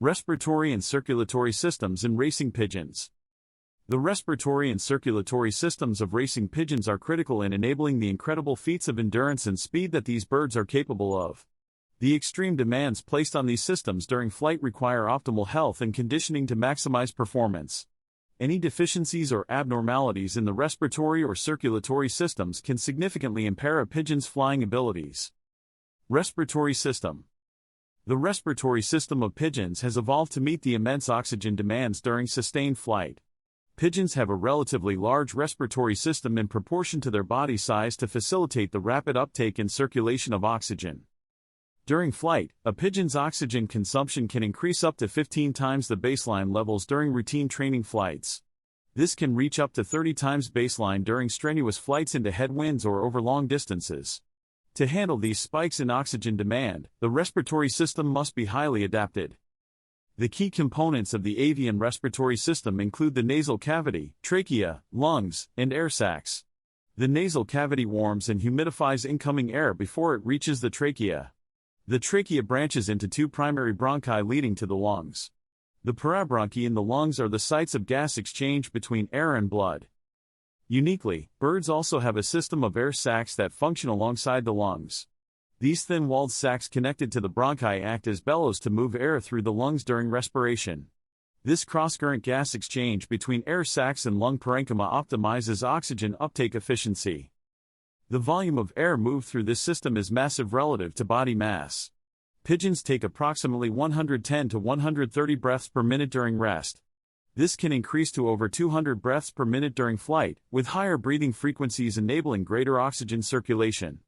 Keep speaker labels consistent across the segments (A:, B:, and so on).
A: Respiratory and circulatory systems in racing pigeons. The respiratory and circulatory systems of racing pigeons are critical in enabling the incredible feats of endurance and speed that these birds are capable of. The extreme demands placed on these systems during flight require optimal health and conditioning to maximize performance. Any deficiencies or abnormalities in the respiratory or circulatory systems can significantly impair a pigeon's flying abilities. Respiratory system. The respiratory system of pigeons has evolved to meet the immense oxygen demands during sustained flight. Pigeons have a relatively large respiratory system in proportion to their body size to facilitate the rapid uptake and circulation of oxygen. During flight, a pigeon's oxygen consumption can increase up to 15 times the baseline levels during routine training flights. This can reach up to 30 times baseline during strenuous flights into headwinds or over long distances. To handle these spikes in oxygen demand, the respiratory system must be highly adapted. The key components of the avian respiratory system include the nasal cavity, trachea, lungs, and air sacs. The nasal cavity warms and humidifies incoming air before it reaches the trachea. The trachea branches into two primary bronchi leading to the lungs. The parabronchi in the lungs are the sites of gas exchange between air and blood. Uniquely, birds also have a system of air sacs that function alongside the lungs. These thin-walled sacs connected to the bronchi act as bellows to move air through the lungs during respiration. This cross-current gas exchange between air sacs and lung parenchyma optimizes oxygen uptake efficiency. The volume of air moved through this system is massive relative to body mass. Pigeons take approximately 110 to 130 breaths per minute during rest. This can increase to over 200 breaths per minute during flight, with higher breathing frequencies enabling greater oxygen circulation.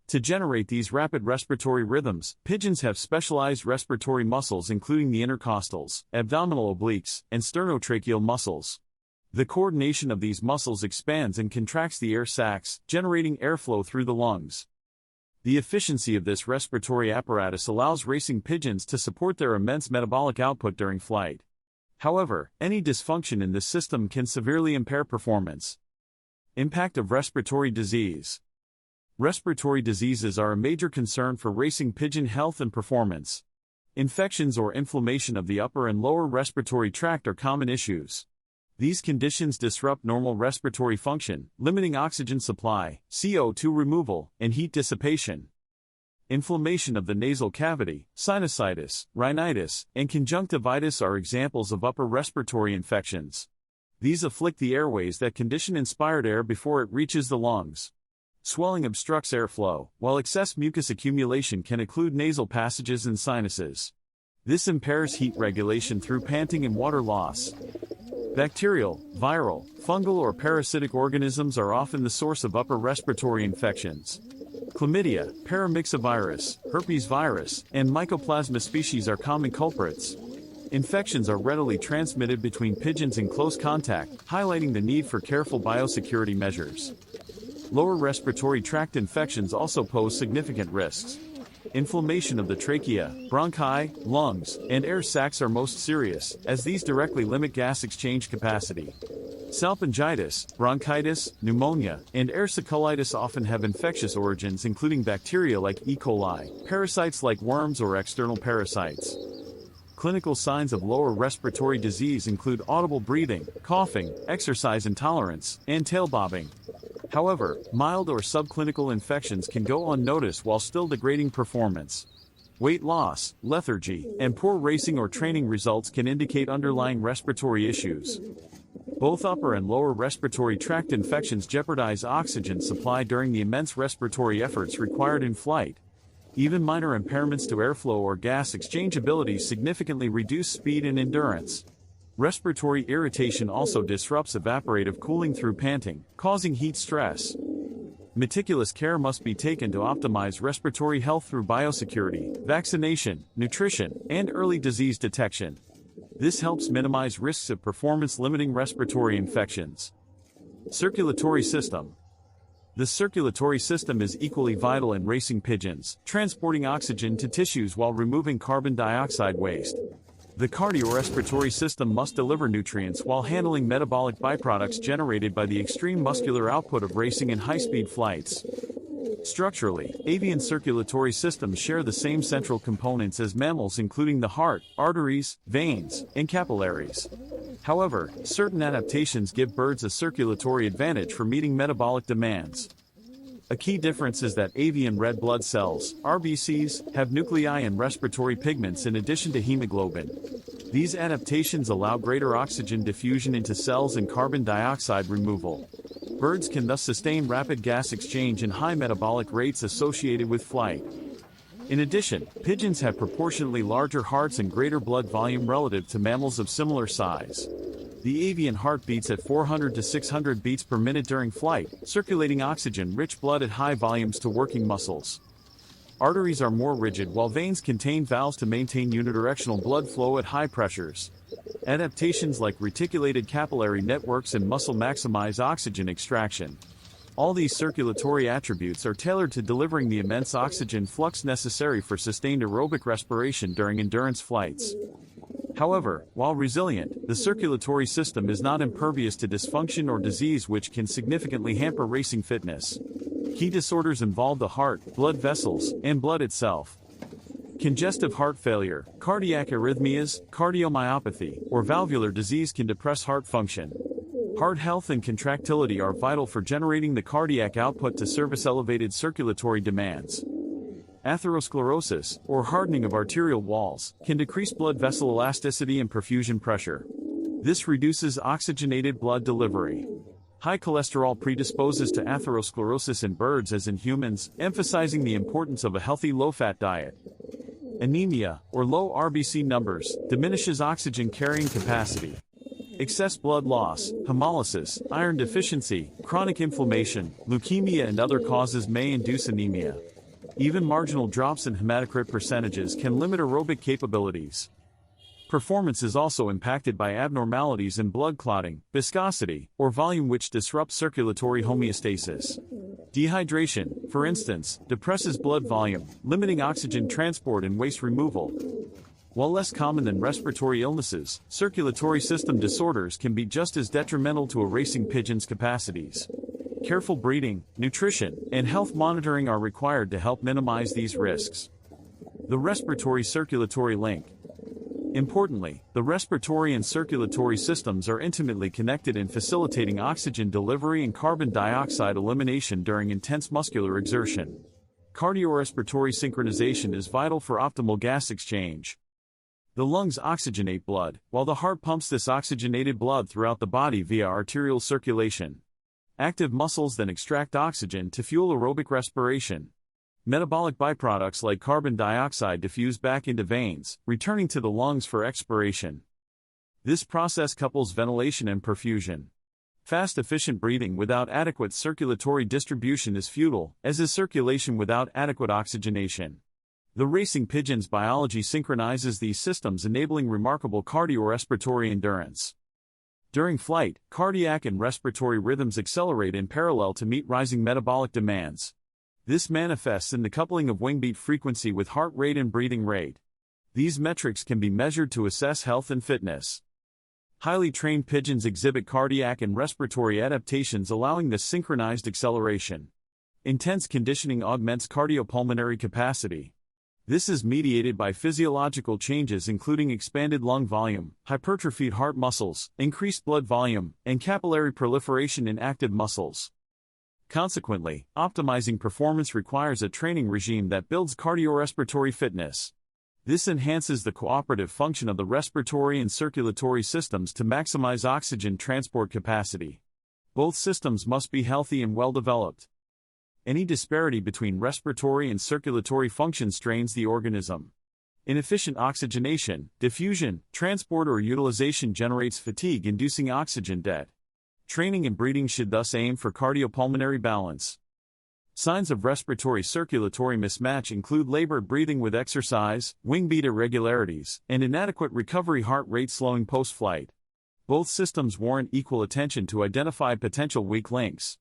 A: To generate these rapid respiratory rhythms, pigeons have specialized respiratory muscles including the intercostals, abdominal obliques, and sternotracheal muscles. The coordination of these muscles expands and contracts the air sacs, generating airflow through the lungs. The efficiency of this respiratory apparatus allows racing pigeons to support their immense metabolic output during flight. However, any dysfunction in this system can severely impair performance. Impact of respiratory disease. Respiratory diseases are a major concern for racing pigeon health and performance. Infections or inflammation of the upper and lower respiratory tract are common issues. These conditions disrupt normal respiratory function, limiting oxygen supply, CO2 removal, and heat dissipation. Inflammation of the nasal cavity, sinusitis, rhinitis, and conjunctivitis are examples of upper respiratory infections. These afflict the airways that condition inspired air before it reaches the lungs. Swelling obstructs airflow, while excess mucus accumulation can occlude nasal passages and sinuses. This impairs heat regulation through panting and water loss. Bacterial, viral, fungal or parasitic organisms are often the source of upper respiratory infections. Chlamydia, paramyxovirus, herpes virus, and mycoplasma species are common culprits. Infections are readily transmitted between pigeons in close contact, highlighting the need for careful biosecurity measures. Lower respiratory tract infections also pose significant risks. Inflammation of the trachea, bronchi, lungs, and air sacs are most serious, as these directly limit gas exchange capacity. Salpingitis, bronchitis, pneumonia, and enterocolitis often have infectious origins including bacteria like E. coli, parasites like worms or external parasites. Clinical signs of lower respiratory disease include audible breathing, coughing, exercise intolerance, and tail bobbing. However, mild or subclinical infections can go unnoticed while still degrading performance. Weight loss, lethargy, and poor racing or training results can indicate underlying respiratory issues. Both upper and lower respiratory tract infections jeopardize oxygen supply during the immense respiratory efforts required in flight. Even minor impairments to airflow or gas exchange abilities significantly reduce speed and endurance. Respiratory irritation also disrupts evaporative cooling through panting, causing heat stress. Meticulous care must be taken to optimize respiratory health through biosecurity, vaccination, nutrition, and early disease detection. This helps minimize risks of performance-limiting respiratory infections. Circulatory system. The circulatory system is equally vital in racing pigeons, transporting oxygen to tissues while removing carbon dioxide waste. The cardiorespiratory system must deliver nutrients while handling metabolic byproducts generated by the extreme muscular output of racing and high-speed flights. Structurally, avian circulatory systems share the same central components as mammals, including the heart, arteries, veins, and capillaries. However, certain adaptations give birds a circulatory advantage for meeting metabolic demands. A key difference is that avian red blood cells, RBCs, have nuclei and respiratory pigments in addition to hemoglobin. These adaptations allow greater oxygen diffusion into cells and carbon dioxide removal. Birds can thus sustain rapid gas exchange and high metabolic rates associated with flight. In addition, pigeons have proportionately larger hearts and greater blood volume relative to mammals of similar size. The avian heart beats at 400 to 600 beats per minute during flight, circulating oxygen-rich blood at high volumes to working muscles. Arteries are more rigid while veins contain valves to maintain unidirectional blood flow at high pressures. Adaptations like reticulated capillary networks and muscle maximize oxygen extraction. All these circulatory attributes are tailored to delivering the immense oxygen flux necessary for sustained aerobic respiration during endurance flights. However, while resilient, the circulatory system is not impervious to dysfunction or disease, which can significantly hamper racing fitness. Key disorders involve the heart, blood vessels, and blood itself. Congestive heart failure, cardiac arrhythmias, cardiomyopathy, or valvular disease can depress heart function. Heart health and contractility are vital for generating the cardiac output to service elevated circulatory demands. Atherosclerosis, or hardening of arterial walls, can decrease blood vessel elasticity and perfusion pressure. This reduces oxygenated blood delivery. High cholesterol predisposes to atherosclerosis in birds as in humans, emphasizing the importance of a healthy low-fat diet. Anemia, or low RBC numbers, diminishes oxygen carrying capacity. Excess blood loss, hemolysis, iron deficiency, chronic inflammation, leukemia and other causes may induce anemia. Even marginal drops in hematocrit percentages can limit aerobic capabilities. Performance is also impacted by abnormalities in blood clotting, viscosity, or volume, which disrupt circulatory homeostasis. Dehydration, for instance, depresses blood volume, limiting oxygen transport and waste removal. While less common than respiratory illnesses, circulatory system disorders can be just as detrimental to a racing pigeon's capacities. Careful breeding, nutrition, and health monitoring are required to help minimize these risks. The respiratory-circulatory link. Importantly, the respiratory and circulatory systems are intimately connected in facilitating oxygen delivery and carbon dioxide elimination during intense muscular exertion. Cardiorespiratory synchronization is vital for optimal gas exchange. The lungs oxygenate blood, while the heart pumps this oxygenated blood throughout the body via arterial circulation. Active muscles then extract oxygen to fuel aerobic respiration. Metabolic byproducts like carbon dioxide diffuse back into veins, returning to the lungs for expiration. This process couples ventilation and perfusion. Fast, efficient breathing without adequate circulatory distribution is futile, as is circulation without adequate oxygenation. The racing pigeon's biology synchronizes these systems, enabling remarkable cardiorespiratory endurance. During flight, cardiac and respiratory rhythms accelerate in parallel to meet rising metabolic demands. This manifests in the coupling of wing beat frequency with heart rate and breathing rate. These metrics can be measured to assess health and fitness. Highly trained pigeons exhibit cardiac and respiratory adaptations, allowing this synchronized acceleration. Intense conditioning augments cardiopulmonary capacity. This is mediated by physiological changes including expanded lung volume, hypertrophied heart muscles, increased blood volume, and capillary proliferation in active muscles. Consequently, optimizing performance requires a training regime that builds cardiorespiratory fitness. This enhances the cooperative function of the respiratory and circulatory systems to maximize oxygen transport capacity. Both systems must be healthy and well-developed. Any disparity between respiratory and circulatory function strains the organism. Inefficient oxygenation, diffusion, transport, or utilization generates fatigue, inducing oxygen debt. Training and breeding should thus aim for cardiopulmonary balance. Signs of respiratory-circulatory mismatch include labored breathing with exercise, wing beat irregularities, and inadequate recovery heart rate slowing post-flight. Both systems warrant equal attention to identify potential weak links.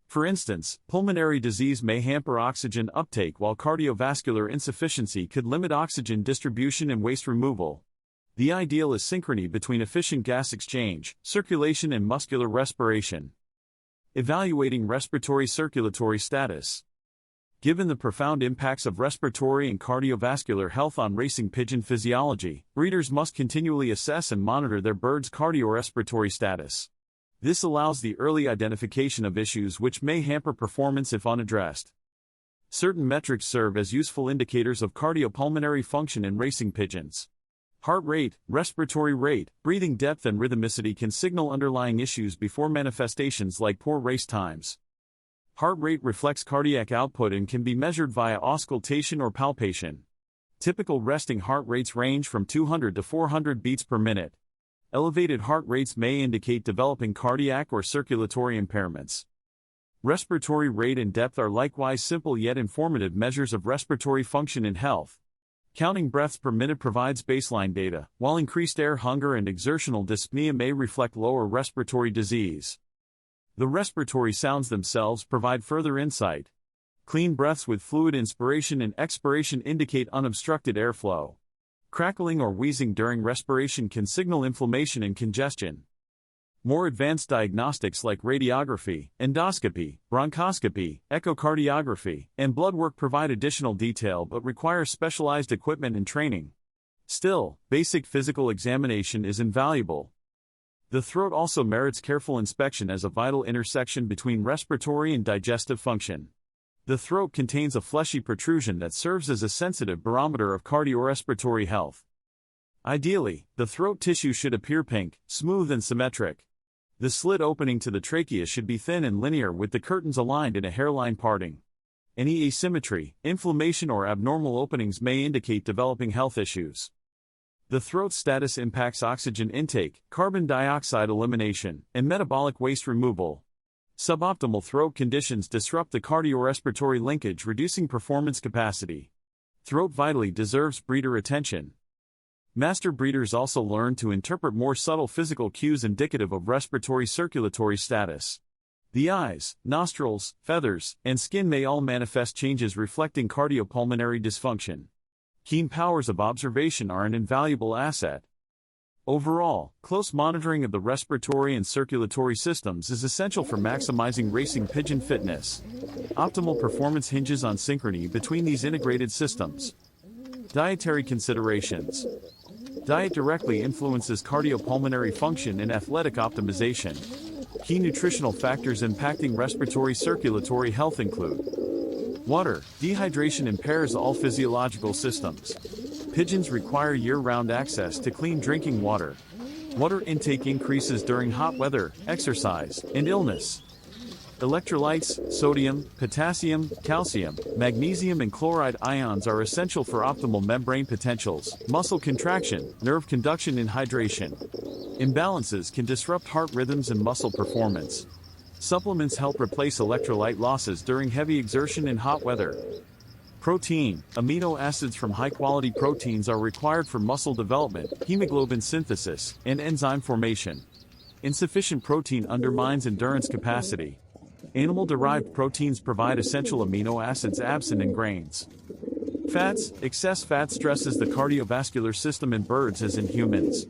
A: For instance, pulmonary disease may hamper oxygen uptake, while cardiovascular insufficiency could limit oxygen distribution and waste removal. The ideal is synchrony between efficient gas exchange, circulation, and muscular respiration. Evaluating respiratory-circulatory status. Given the profound impacts of respiratory and cardiovascular health on racing pigeon physiology, breeders must continually assess and monitor their bird's cardiorespiratory status. This allows the early identification of issues which may hamper performance if unaddressed. Certain metrics serve as useful indicators of cardiopulmonary function in racing pigeons. Heart rate, respiratory rate, breathing depth and rhythmicity can signal underlying issues before manifestations like poor race times. Heart rate reflects cardiac output and can be measured via auscultation or palpation. Typical resting heart rates range from 200 to 400 beats per minute. Elevated heart rates may indicate developing cardiac or circulatory impairments. Respiratory rate and depth are likewise simple yet informative measures of respiratory function and health. Counting breaths per minute provides baseline data, while increased air hunger and exertional dyspnea may reflect lower respiratory disease. The respiratory sounds themselves provide further insight. Clean breaths with fluid inspiration and expiration indicate unobstructed airflow. Crackling or wheezing during respiration can signal inflammation and congestion. More advanced diagnostics like radiography, endoscopy, bronchoscopy, echocardiography, and blood work provide additional detail but require specialized equipment and training. Still, basic physical examination is invaluable. The throat also merits careful inspection as a vital intersection between respiratory and digestive function. The throat contains a fleshy protrusion that serves as a sensitive barometer of cardiorespiratory health. Ideally, the throat tissue should appear pink, smooth and symmetric. The slit opening to the trachea should be thin and linear with the curtains aligned in a hairline parting. Any asymmetry, inflammation or abnormal openings may indicate developing health issues. The throat status impacts oxygen intake, carbon dioxide elimination, and metabolic waste removal. Suboptimal throat conditions disrupt the cardiorespiratory linkage, reducing performance capacity. Throat vitally deserves breeder attention. Master breeders also learn to interpret more subtle physical cues indicative of respiratory circulatory status. The eyes, nostrils, feathers, and skin may all manifest changes reflecting cardiopulmonary dysfunction. Keen powers of observation are an invaluable asset. Overall, close monitoring of the respiratory and circulatory systems is essential for maximizing racing pigeon fitness. Optimal performance hinges on synchrony between these integrated systems. Dietary considerations. Diet directly influences cardiopulmonary function and athletic optimization. Key nutritional factors impacting respiratory circulatory health include water. Dehydration impairs all physiological systems. Pigeons require year-round access to clean drinking water. Water intake increases during hot weather, exercise, and illness. Electrolytes, sodium, potassium, calcium, magnesium and chloride ions are essential for optimal membrane potentials, muscle contraction, nerve conduction and hydration. Imbalances can disrupt heart rhythms and muscle performance. Supplements help replace electrolyte losses during heavy exertion and hot weather. Protein. Amino acids from high-quality proteins are required for muscle development, hemoglobin synthesis, and enzyme formation. Insufficient protein undermines endurance capacity. Animal-derived proteins provide essential amino acids absent in grains. Fats. Excess fat stresses the cardiovascular system in birds as in humans.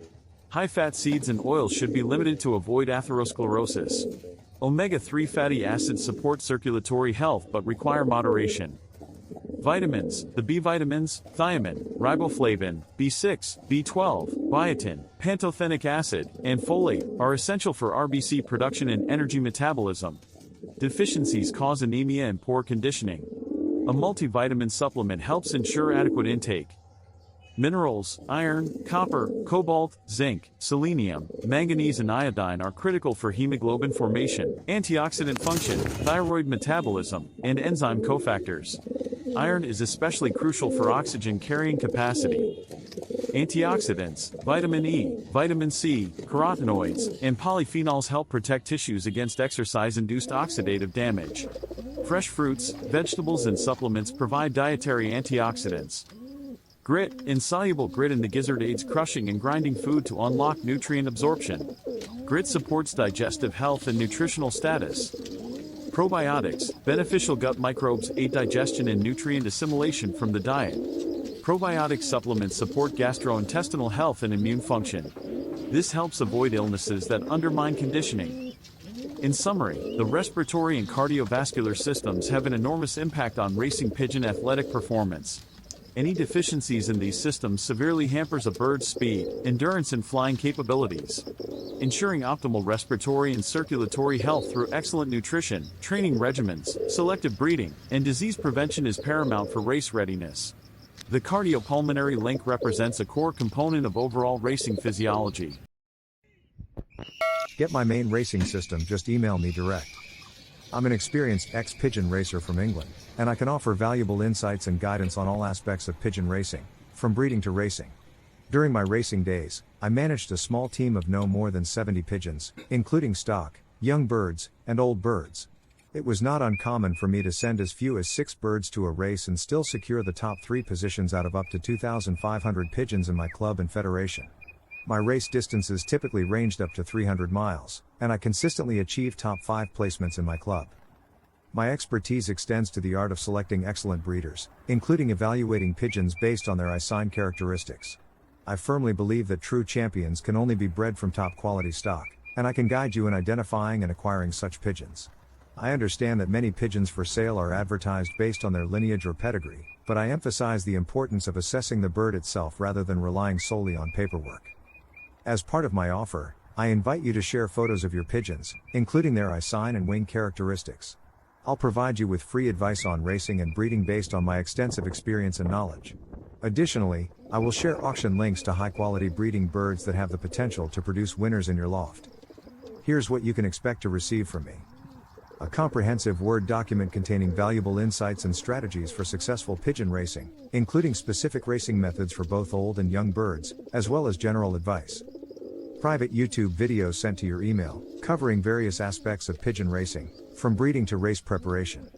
A: High-fat seeds and oils should be limited to avoid atherosclerosis. Omega-3 fatty acids support circulatory health but require moderation. Vitamins. The B vitamins, thiamine, riboflavin, B6, B12, biotin, pantothenic acid, and folate are essential for RBC production and energy metabolism. Deficiencies cause anemia and poor conditioning. A multivitamin supplement helps ensure adequate intake. Minerals, iron, copper, cobalt, zinc, selenium, manganese and iodine are critical for hemoglobin formation, antioxidant function, thyroid metabolism, and enzyme cofactors. Iron is especially crucial for oxygen carrying capacity. Antioxidants, vitamin E, vitamin C, carotenoids, and polyphenols help protect tissues against exercise-induced oxidative damage. Fresh fruits, vegetables and supplements provide dietary antioxidants. Grit. Insoluble grit in the gizzard aids crushing and grinding food to unlock nutrient absorption. Grit supports digestive health and nutritional status. Probiotics. Beneficial gut microbes aid digestion and nutrient assimilation from the diet. Probiotic supplements support gastrointestinal health and immune function. This helps avoid illnesses that undermine conditioning. In summary, the respiratory and cardiovascular systems have an enormous impact on racing pigeon athletic performance. Any deficiencies in these systems severely hampers a bird's speed, endurance and flying capabilities. Ensuring optimal respiratory and circulatory health through excellent nutrition, training regimens, selective breeding, and disease prevention is paramount for race readiness. The cardiopulmonary link represents a core component of overall racing physiology.
B: Get my main racing system, just email me direct. I'm an experienced ex-pigeon racer from England, and I can offer valuable insights and guidance on all aspects of pigeon racing, from breeding to racing. During my racing days, I managed a small team of no more than 70 pigeons, including stock, young birds, and old birds. It was not uncommon for me to send as few as 6 birds to a race and still secure the top 3 positions out of up to 2,500 pigeons in my club and federation. My race distances typically ranged up to 300 miles, and I consistently achieved top 5 placements in my club. My expertise extends to the art of selecting excellent breeders, including evaluating pigeons based on their eye sign characteristics. I firmly believe that true champions can only be bred from top quality stock, and I can guide you in identifying and acquiring such pigeons. I understand that many pigeons for sale are advertised based on their lineage or pedigree, but I emphasize the importance of assessing the bird itself rather than relying solely on paperwork. As part of my offer, I invite you to share photos of your pigeons, including their eye sign and wing characteristics. I'll provide you with free advice on racing and breeding based on my extensive experience and knowledge. Additionally, I will share auction links to high-quality breeding birds that have the potential to produce winners in your loft. Here's what you can expect to receive from me. A comprehensive Word document containing valuable insights and strategies for successful pigeon racing, including specific racing methods for both old and young birds, as well as general advice. Private YouTube videos sent to your email, covering various aspects of pigeon racing, from breeding to race preparation.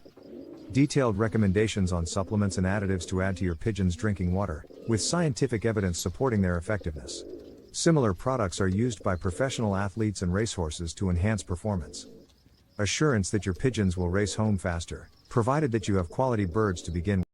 B: Detailed recommendations on supplements and additives to add to your pigeon's drinking water, with scientific evidence supporting their effectiveness. Similar products are used by professional athletes and racehorses to enhance performance. Assurance that your pigeons will race home faster, provided that you have quality birds to begin with.